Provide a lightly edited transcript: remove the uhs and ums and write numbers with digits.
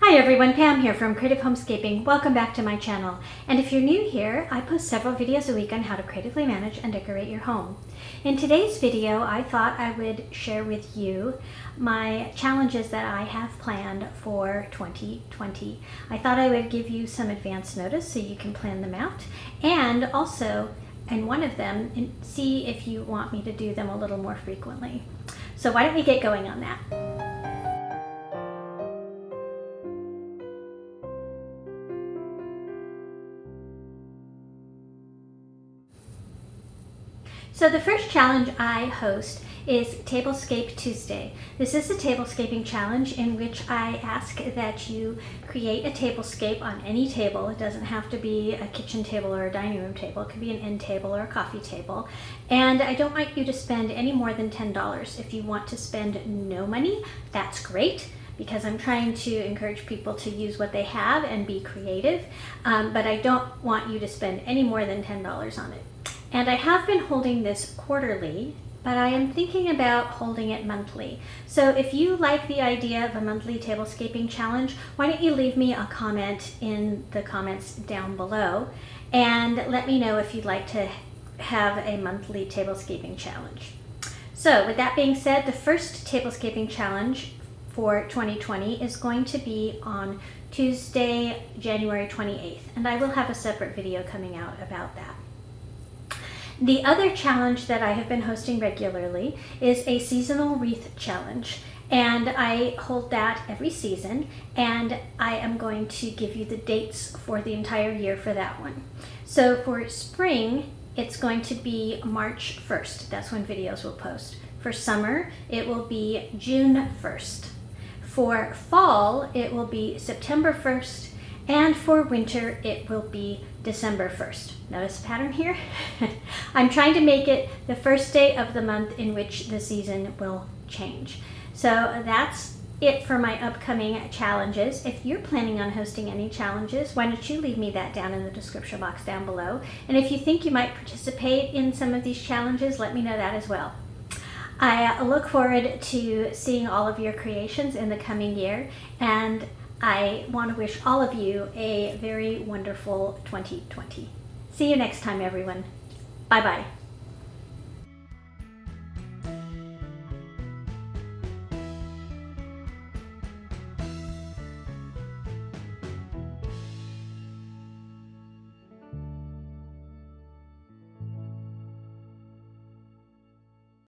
Hi everyone, Pam here from Creative Homescaping. Welcome back to my channel. And if you're new here, I post several videos a week on how to creatively manage and decorate your home. In today's video, I thought I would share with you my challenges that I have planned for 2020. I thought I would give you some advance notice so you can plan them out, and also in one of them, see if you want me to do them a little more frequently. So why don't we get going on that? So the first challenge I host is Tablescape Tuesday. This is a tablescaping challenge in which I ask that you create a tablescape on any table. It doesn't have to be a kitchen table or a dining room table. It could be an end table or a coffee table. And I don't want you to spend any more than $10. If you want to spend no money, that's great, because I'm trying to encourage people to use what they have and be creative. But I don't want you to spend any more than $10 on it. And I have been holding this quarterly, but I am thinking about holding it monthly. So if you like the idea of a monthly tablescaping challenge, why don't you leave me a comment in the comments down below and let me know if you'd like to have a monthly tablescaping challenge. So with that being said, the first tablescaping challenge for 2020 is going to be on Tuesday, January 28th, and I will have a separate video coming out about that. The other challenge that I have been hosting regularly is a seasonal wreath challenge, and I hold that every season, and I am going to give you the dates for the entire year for that one. So for spring, it's going to be March 1st. That's when videos will post. For summer, it will be June 1st. For fall, it will be September 1st. And for winter, it will be December 1st. Notice the pattern here? I'm trying to make it the first day of the month in which the season will change. So that's it for my upcoming challenges. If you're planning on hosting any challenges, why don't you leave me that down in the description box down below. And if you think you might participate in some of these challenges, let me know that as well. I look forward to seeing all of your creations in the coming year, and I want to wish all of you a very wonderful 2020. See you next time, everyone. Bye-bye.